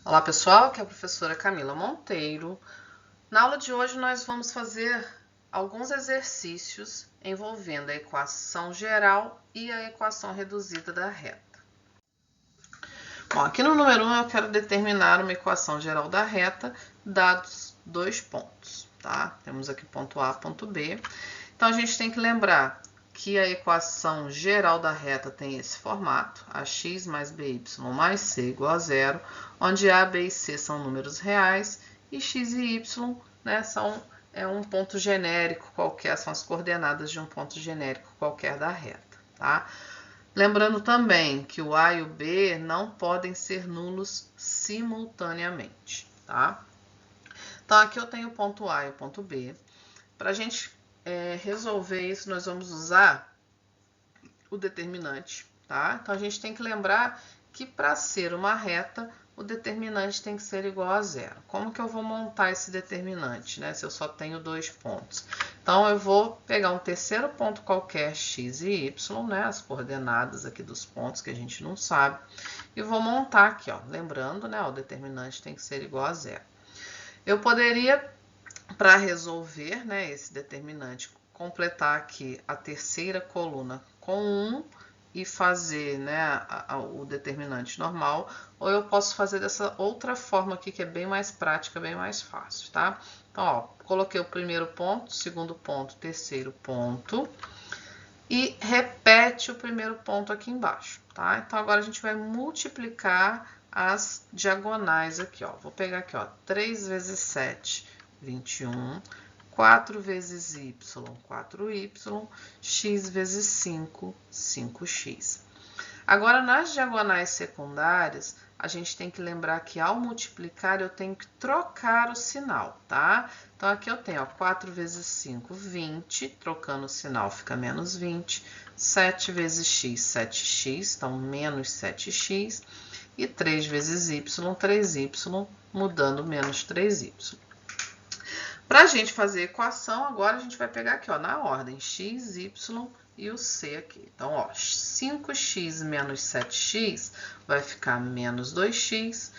Olá pessoal, aqui é a professora Camila Monteiro. Na aula de hoje nós vamos fazer alguns exercícios envolvendo a equação geral e a equação reduzida da reta. Bom, aqui no número 1 eu quero determinar uma equação geral da reta dados dois pontos, tá? Temos aqui ponto A, ponto B. Então a gente tem que lembrar que a equação geral da reta tem esse formato, ax mais by mais c igual a zero, onde a, b e c são números reais e x e y, né, são um ponto genérico qualquer, são as coordenadas de um ponto genérico qualquer da reta, tá? Lembrando também que o a e o b não podem ser nulos simultaneamente, tá? Então aqui eu tenho o ponto A e o ponto B. Para a gente resolver isso, nós vamos usar o determinante, tá? Então a gente tem que lembrar que para ser uma reta, o determinante tem que ser igual a zero. Como que eu vou montar esse determinante, né? Se eu só tenho dois pontos. Então eu vou pegar um terceiro ponto qualquer, x e y, né? As coordenadas aqui dos pontos que a gente não sabe. E vou montar aqui, ó. Lembrando, né? O determinante tem que ser igual a zero. Eu poderia, para resolver, né, esse determinante, completar aqui a terceira coluna com 1 e fazer, né, o determinante normal, ou eu posso fazer dessa outra forma aqui, que é bem mais prática, bem mais fácil, tá? Então, ó, coloquei o primeiro ponto, segundo ponto, terceiro ponto, e repete o primeiro ponto aqui embaixo, tá? Então, agora a gente vai multiplicar as diagonais aqui, ó. Vou pegar aqui, ó, 3 vezes 7, 21, 4 vezes y, 4y, x vezes 5, 5x. Agora, nas diagonais secundárias, a gente tem que lembrar que ao multiplicar eu tenho que trocar o sinal, tá? Então, aqui eu tenho, ó, 4 vezes 5, 20, trocando o sinal fica menos 20. 7 vezes x, 7x, então menos 7x. E 3 vezes y, 3y, mudando menos 3y. Para a gente fazer a equação, agora a gente vai pegar aqui, ó, na ordem, x, y e o c aqui. Então, ó, 5x menos 7x vai ficar menos 2x,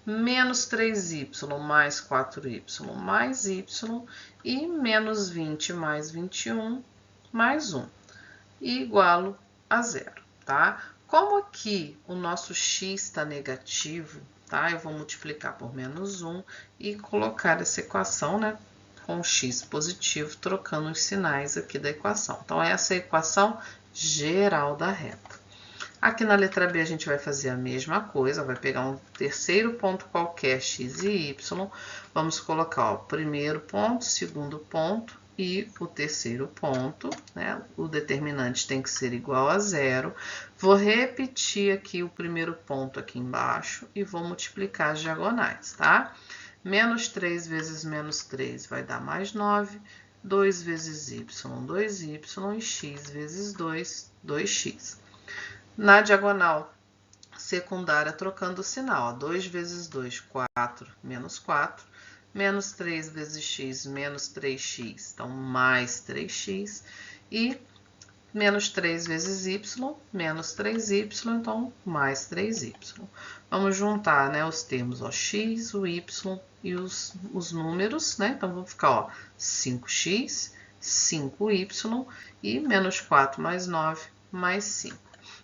menos 3y mais 4y mais y, e menos 20 mais 21 mais 1, e igualo a zero, tá? Como aqui o nosso x está negativo, tá? Eu vou multiplicar por menos 1 e colocar essa equação, né, com x positivo, trocando os sinais aqui da equação. Então, essa é a equação geral da reta. Aqui na letra B a gente vai fazer a mesma coisa, vai pegar um terceiro ponto qualquer, x e y, vamos colocar o primeiro ponto, segundo ponto e o terceiro ponto, né? O determinante tem que ser igual a zero. Vou repetir aqui o primeiro ponto aqui embaixo e vou multiplicar as diagonais, tá? Menos 3 vezes menos 3 vai dar mais 9. 2 vezes y, 2y, e x vezes 2, 2x. Na diagonal secundária, trocando o sinal, ó, 2 vezes 2, 4, menos 4. Menos 3 vezes x, menos 3x, então mais 3x. E menos 3 vezes y, menos 3y, então mais 3y. Vamos juntar, né, os termos, ó, x, o y e os números, né? Então, vão ficar, ó, 5x, 5y e menos 4 mais 9 mais 5.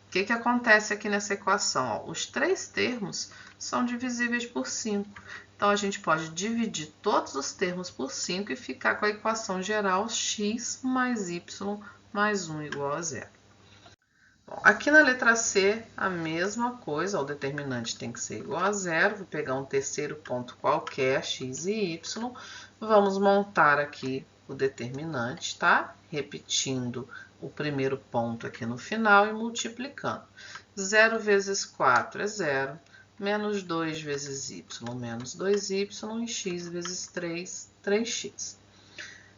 O que acontece aqui nessa equação? Ó, os três termos são divisíveis por 5. Então, a gente pode dividir todos os termos por 5 e ficar com a equação geral x mais y mais 1 igual a zero. Bom, aqui na letra C, a mesma coisa, o determinante tem que ser igual a zero. Vou pegar um terceiro ponto qualquer, x e y. Vamos montar aqui o determinante, tá? Repetindo o primeiro ponto aqui no final e multiplicando. 0 vezes 4 é 0. Menos 2 vezes y, menos 2y, e x vezes 3, 3x.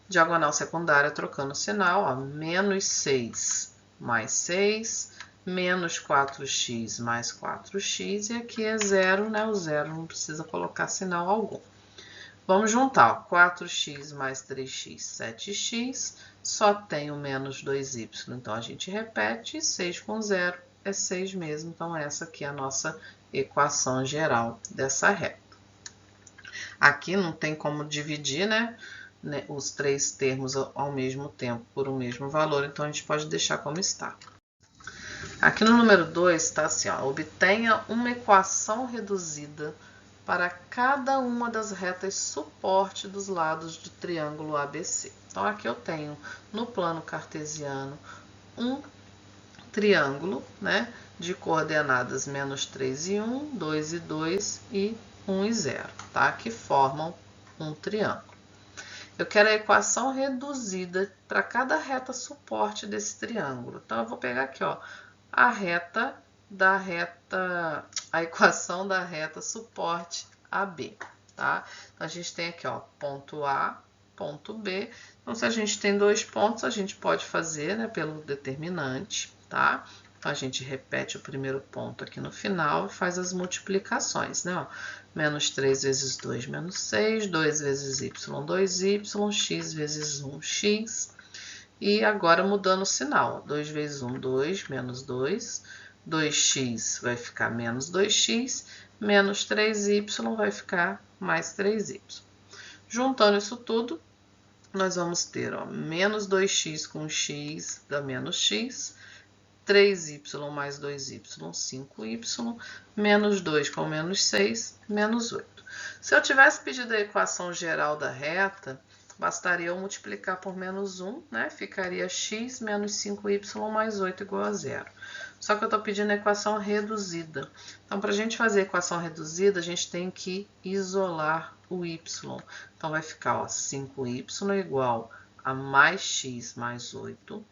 Diagonal secundária, trocando o sinal, ó, menos 6 mais 6, menos 4x mais 4x, e aqui é zero, né? O zero não precisa colocar sinal algum. Vamos juntar, ó, 4x mais 3x, 7x, só tem o menos 2y, então a gente repete, e 6 com 0 é 6 mesmo, então essa aqui é a nossa equação geral dessa reta. Aqui não tem como dividir, né, os três termos ao mesmo tempo por um mesmo valor, então a gente pode deixar como está. Aqui no número 2 está assim, ó, obtenha uma equação reduzida para cada uma das retas suporte dos lados do triângulo ABC. Então, aqui eu tenho no plano cartesiano um triângulo, né, de coordenadas menos 3 e 1, 2 e 2 e 1 e 0, tá? Que formam um triângulo. Eu quero a equação reduzida para cada reta suporte desse triângulo. Então, eu vou pegar aqui, ó, a equação da reta suporte AB, tá? Então, a gente tem aqui, ó, ponto A, ponto B. Então, se a gente tem dois pontos, a gente pode fazer, né, pelo determinante, tá? Então, a gente repete o primeiro ponto aqui no final e faz as multiplicações, né? Ó, menos 3 vezes 2, menos 6, 2 vezes y, 2y, x vezes 1, x. E agora mudando o sinal, 2 vezes 1, 2, menos 2, 2x vai ficar menos 2x, menos 3y vai ficar mais 3y. Juntando isso tudo, nós vamos ter, ó, menos 2x com x dá menos x, 3y mais 2y, 5y, menos 2 com menos 6, menos 8. Se eu tivesse pedido a equação geral da reta, bastaria eu multiplicar por menos 1, né? Ficaria x menos 5y mais 8 igual a 0. Só que eu estou pedindo a equação reduzida. Então, para a gente fazer a equação reduzida, a gente tem que isolar o y. Então, vai ficar, ó, 5y igual a mais x mais 8.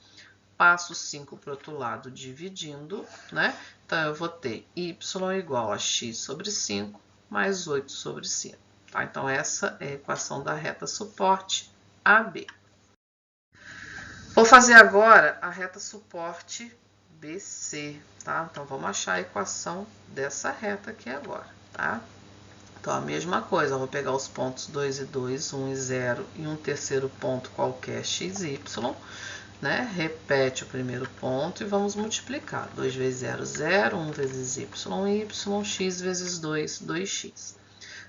Passo 5 para o outro lado dividindo, né? Então, eu vou ter y igual a x sobre 5 mais 8 sobre 5. Tá? Então, essa é a equação da reta suporte AB. Vou fazer agora a reta suporte BC, tá? Então, vamos achar a equação dessa reta aqui agora, tá? Então, a mesma coisa, eu vou pegar os pontos 2 e 2, 1 e 0 e um terceiro ponto qualquer x, y, né? Repete o primeiro ponto e vamos multiplicar. 2 vezes 0, 0, 1 vezes y, y, x vezes 2, 2x.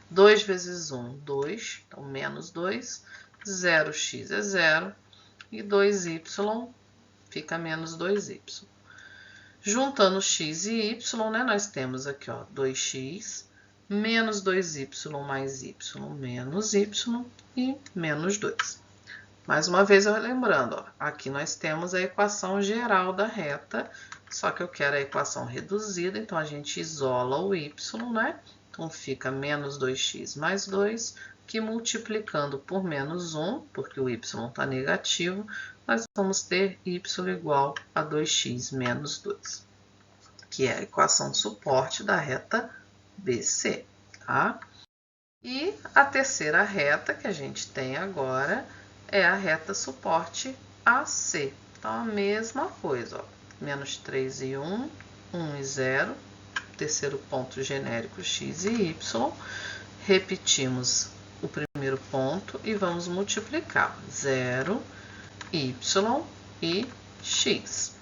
2 vezes 1, 2, então menos 2, 0x é 0, e 2y fica menos 2y. Juntando x e y, né, nós temos aqui, ó, 2x, menos 2y mais y, menos y e menos 2. Mais uma vez, eu lembrando, ó, aqui nós temos a equação geral da reta, só que eu quero a equação reduzida, então a gente isola o y, né? Então, fica menos 2x mais 2, que multiplicando por menos 1, porque o y está negativo, nós vamos ter y igual a 2x menos 2, que é a equação suporte da reta BC, tá? E a terceira reta que a gente tem agora é a reta suporte AC. Então, a mesma coisa, ó, menos 3 e 1, 1 e 0, terceiro ponto genérico x e y, repetimos o primeiro ponto e vamos multiplicar 0, y e x.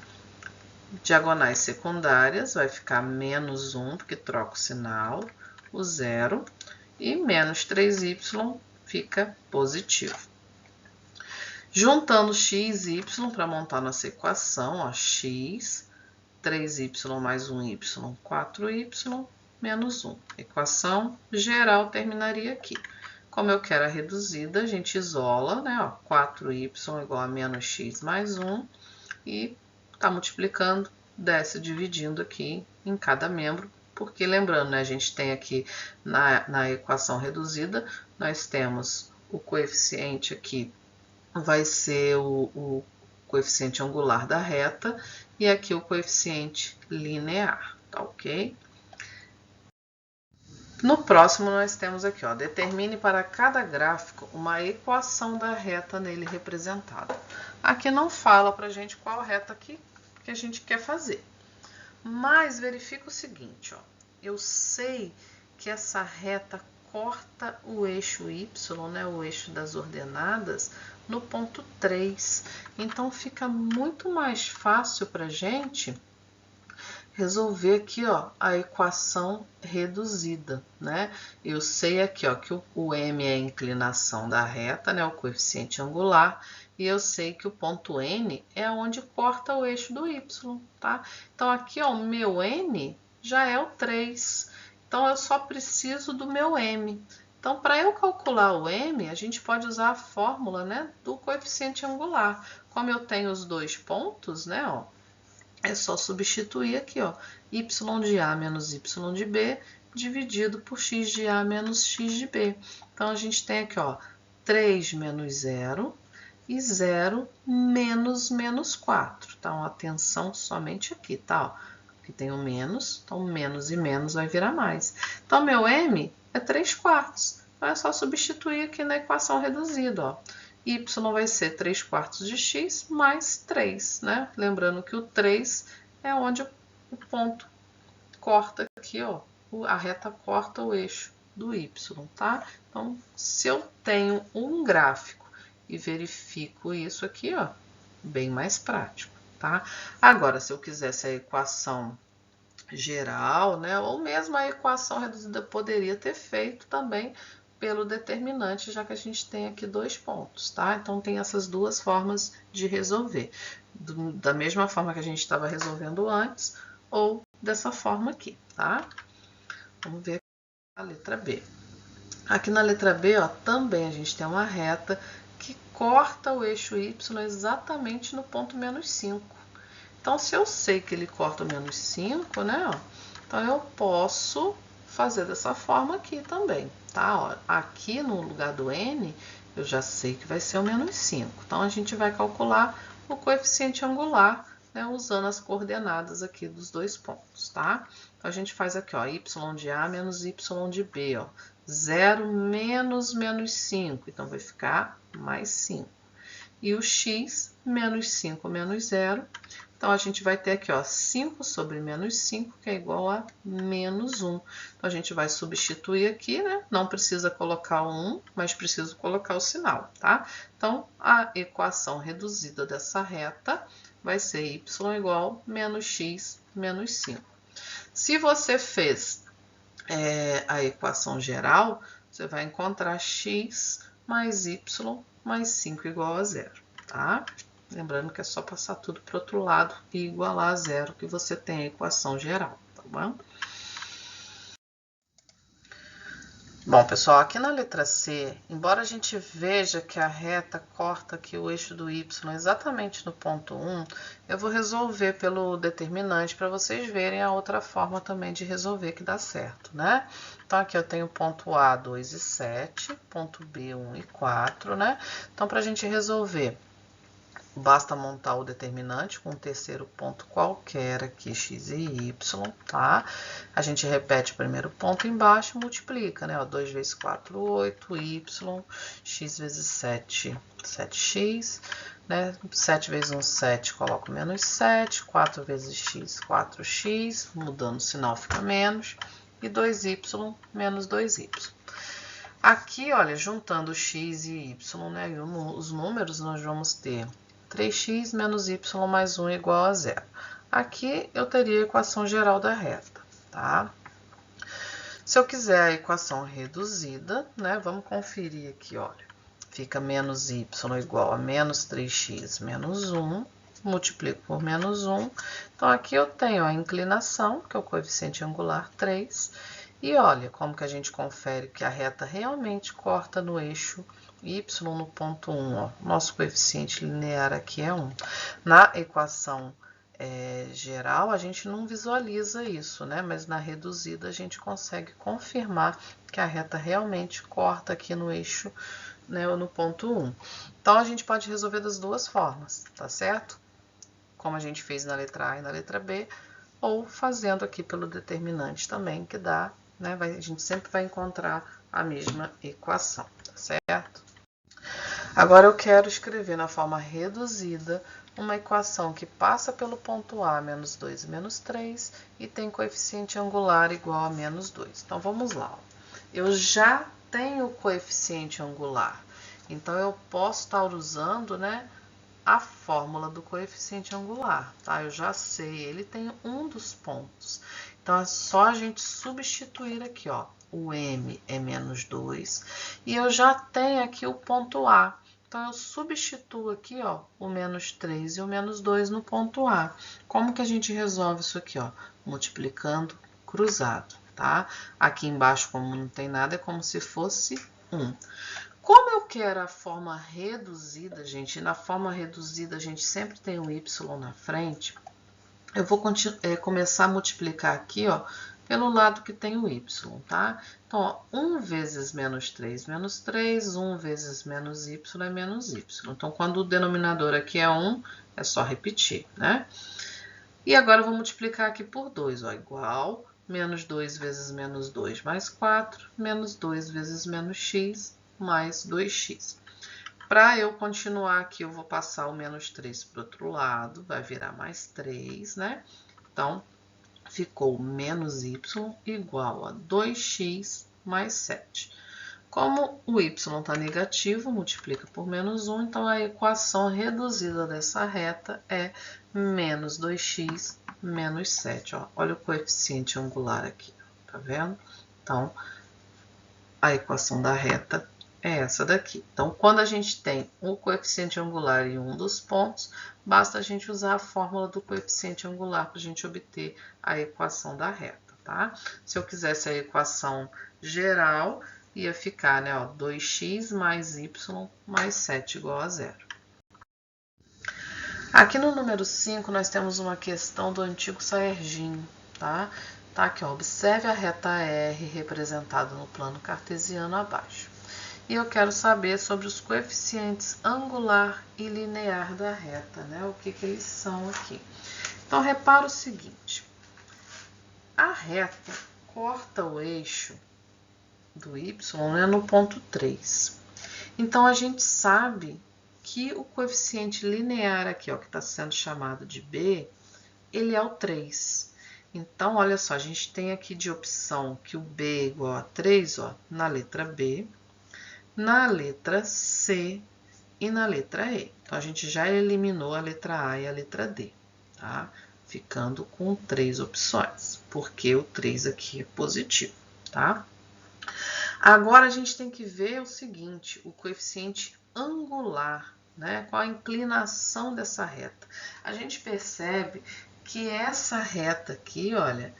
Diagonais secundárias vai ficar menos 1, porque troca o sinal, o 0, e menos 3y fica positivo. Juntando x e y para montar nossa equação, ó, x, 3y mais 1y, 4y, menos 1. Equação geral terminaria aqui. Como eu quero a reduzida, a gente isola, né? Ó, 4y igual a menos x mais 1 e está multiplicando, desce dividindo aqui em cada membro, porque lembrando, né, a gente tem aqui na equação reduzida, nós temos o coeficiente aqui, vai ser o coeficiente angular da reta, e aqui o coeficiente linear, tá ok? No próximo, nós temos aqui, ó, determine para cada gráfico uma equação da reta nele representada. Aqui não fala pra gente qual reta que a gente quer fazer, mas verifica o seguinte, ó, eu sei que essa reta corta o eixo y, né, o eixo das ordenadas, no ponto 3. Então, fica muito mais fácil para a gente resolver aqui, ó, a equação reduzida, né? Eu sei aqui, ó, que o m é a inclinação da reta, né, o coeficiente angular, e eu sei que o ponto N é onde corta o eixo do y, tá? Então, aqui, ó, o meu N já é o 3, então eu só preciso do meu m. Então, para eu calcular o m, a gente pode usar a fórmula, né, do coeficiente angular. Como eu tenho os dois pontos, né, ó, é só substituir aqui, ó, y de A menos y de B dividido por x de A menos x de B. Então, a gente tem aqui, ó, 3 menos 0 e 0 menos menos 4. Então, atenção somente aqui, tá? Ó, aqui tem o menos, então menos e menos vai virar mais. Então, meu m é 3 quartos. Então, é só substituir aqui na equação reduzida, ó. Y vai ser 3 quartos de x mais 3, né? Lembrando que o 3 é onde o ponto corta aqui, ó. A reta corta o eixo do y, tá? Então, se eu tenho um gráfico e verifico isso aqui, ó, bem mais prático, tá? Agora, se eu quisesse a equação geral, né, ou mesmo a equação reduzida, poderia ter feito também pelo determinante, já que a gente tem aqui dois pontos, tá? Então, tem essas duas formas de resolver. Da mesma forma que a gente estava resolvendo antes, ou dessa forma aqui, tá? Vamos ver a letra B. Aqui na letra B, ó, também a gente tem uma reta que corta o eixo y exatamente no ponto menos 5. Então, se eu sei que ele corta o menos 5, né, ó, então eu posso fazer dessa forma aqui também, tá? Ó, aqui no lugar do n, eu já sei que vai ser o menos 5. Então, a gente vai calcular o coeficiente angular, né, usando as coordenadas aqui dos dois pontos, tá? Então, a gente faz aqui, ó, y de A menos y de B, ó. 0 menos menos 5, então vai ficar mais 5. E o x menos 5 menos 0, então a gente vai ter aqui, ó, 5 sobre menos 5, que é igual a menos 1. Então, a gente vai substituir aqui, né? Não precisa colocar o 1, mas preciso colocar o sinal, tá? Então, a equação reduzida dessa reta vai ser y igual a menos x menos 5. Se você fez a equação geral, você vai encontrar x mais y mais 5 igual a 0, tá? Lembrando que é só passar tudo para o outro lado e igualar a 0, que você tem a equação geral, tá bom? Bom, pessoal, aqui na letra C, embora a gente veja que a reta corta aqui o eixo do y exatamente no ponto 1, eu vou resolver pelo determinante para vocês verem a outra forma também de resolver que dá certo, né? Então, aqui eu tenho ponto A, 2 e 7, ponto B, 1 e 4, né? Então, para a gente resolver, basta montar o determinante com um terceiro ponto qualquer aqui, x e y, tá? A gente repete o primeiro ponto embaixo e multiplica, né? Ó, 2 vezes 4, 8, y, x vezes 7, 7x, né? 7 vezes 1, 7, coloco menos 7, 4 vezes x, 4x, mudando o sinal fica menos, e 2y menos 2y. Aqui, olha, juntando x e y, né, e os números, nós vamos ter 3x menos y mais 1 igual a 0. Aqui eu teria a equação geral da reta, tá? Se eu quiser a equação reduzida, né, vamos conferir aqui, olha. Fica menos y igual a menos 3x menos 1, multiplico por menos 1. Então, aqui eu tenho a inclinação, que é o coeficiente angular 3, e olha como que a gente confere que a reta realmente corta no eixo y no ponto 1, ó. Nosso coeficiente linear aqui é 1. Na equação geral, a gente não visualiza isso, né? Mas na reduzida a gente consegue confirmar que a reta realmente corta aqui no eixo, né, no ponto 1. Então, a gente pode resolver das duas formas, tá certo? Como a gente fez na letra A e na letra B, ou fazendo aqui pelo determinante também, que dá, né? A gente sempre vai encontrar a mesma equação, tá certo? Agora eu quero escrever na forma reduzida uma equação que passa pelo ponto A, menos 2 e menos 3, e tem coeficiente angular igual a menos 2. Então, vamos lá. Eu já tenho o coeficiente angular, então eu posso estar usando, né, a fórmula do coeficiente angular, tá? Eu já sei, ele tem um dos pontos. Então, é só a gente substituir aqui, ó. O M é menos 2 e eu já tenho aqui o ponto A. Então, eu substituo aqui, ó, o menos 3 e o menos 2 no ponto A. Como que a gente resolve isso aqui, ó? Multiplicando cruzado, tá? Aqui embaixo, como não tem nada, é como se fosse 1. Como eu quero a forma reduzida, gente, e na forma reduzida a gente sempre tem um y na frente, eu vou começar a multiplicar aqui, ó, pelo lado que tem o y, tá? Então, ó, 1 vezes menos 3, 1 vezes menos y é menos y. Então, quando o denominador aqui é 1, é só repetir, né? E agora eu vou multiplicar aqui por 2, ó, igual menos 2 vezes menos 2 mais 4, menos 2 vezes menos x mais 2x. Para eu continuar aqui, eu vou passar o menos 3 para o outro lado, vai virar mais 3, né? Então, ficou menos y igual a 2x mais 7. Como o y está negativo, multiplica por menos 1, então a equação reduzida dessa reta é menos 2x menos 7. Ó. Olha o coeficiente angular aqui, tá vendo? Então, a equação da reta é essa daqui. Então, quando a gente tem o coeficiente angular em um dos pontos, basta a gente usar a fórmula do coeficiente angular para a gente obter a equação da reta, tá? Se eu quisesse a equação geral, ia ficar, né, ó, 2x mais y mais 7 igual a 0. Aqui no número 5, nós temos uma questão do antigo Saerginho, tá? Tá aqui, ó, observe a reta R representada no plano cartesiano abaixo. E eu quero saber sobre os coeficientes angular e linear da reta, né? O que eles são aqui. Então, repara o seguinte. A reta corta o eixo do y, né, no ponto 3. Então, a gente sabe que o coeficiente linear aqui, ó, que está sendo chamado de B, ele é o 3. Então, olha só, a gente tem aqui de opção que o B é igual a 3, ó, na letra B, na letra C e na letra E. Então, a gente já eliminou a letra A e a letra D, tá? Ficando com 3 opções, porque o 3 aqui é positivo, tá? Agora, a gente tem que ver o seguinte, o coeficiente angular, né? Qual a inclinação dessa reta. A gente percebe que essa reta aqui, olha,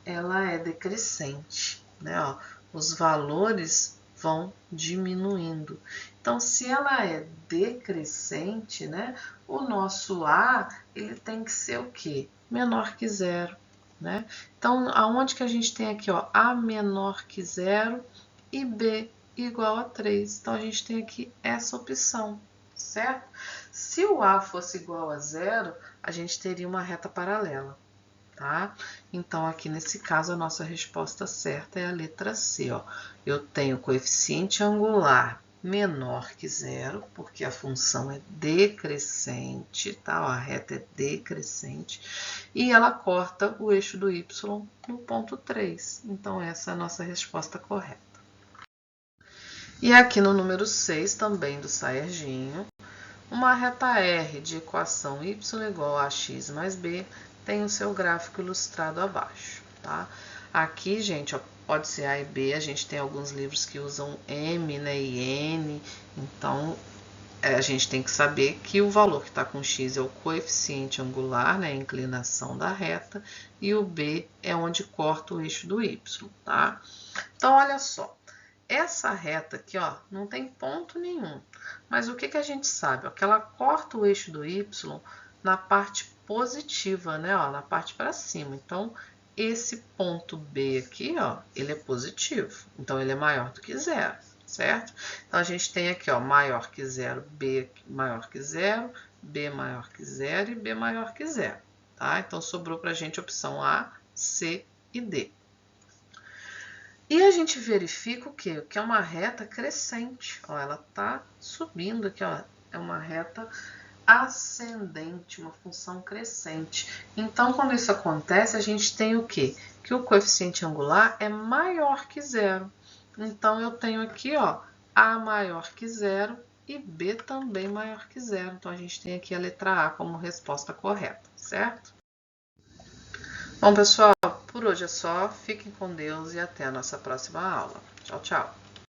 ela é decrescente, né? Ó, os valores vão diminuindo. Então, se ela é decrescente, né? O nosso A, ele tem que ser o quê? Menor que 0, né? Então, aonde que a gente tem aqui, ó, A menor que 0 e B igual a 3. Então, a gente tem aqui essa opção, certo? Se o A fosse igual a 0, a gente teria uma reta paralela, tá? Então, aqui nesse caso, a nossa resposta certa é a letra C, ó. Eu tenho coeficiente angular menor que 0, porque a função é decrescente, tá? Ó, a reta é decrescente, e ela corta o eixo do y no ponto 3. Então, essa é a nossa resposta correta. E aqui no número 6, também do Saerginho, uma reta R de equação y igual a x mais b tem o seu gráfico ilustrado abaixo, tá? Aqui, gente, ó, pode ser A e B, a gente tem alguns livros que usam M, né, e N, então a gente tem que saber que o valor que está com x é o coeficiente angular, né, a inclinação da reta, e o B é onde corta o eixo do y, tá? Então, olha só. Essa reta aqui, ó, não tem ponto nenhum. Mas o que a gente sabe? Ó, que ela corta o eixo do y na parte positiva, né? Ó, na parte para cima. Então, esse ponto B aqui, ó, ele é positivo. Então, ele é maior do que 0, certo? Então, a gente tem aqui, ó, maior que 0, B maior que 0, B maior que 0 e B maior que 0, tá? Então, sobrou para a gente a opção A, C e D. E a gente verifica o quê? Que é uma reta crescente. Ó, ela está subindo aqui, ó. É uma reta ascendente, uma função crescente. Então, quando isso acontece, a gente tem o quê? Que o coeficiente angular é maior que 0. Então, eu tenho aqui, ó, A maior que 0 e B também maior que zero. Então, a gente tem aqui a letra A como resposta correta, certo? Bom, pessoal, por hoje é só. Fiquem com Deus e até a nossa próxima aula. Tchau, tchau!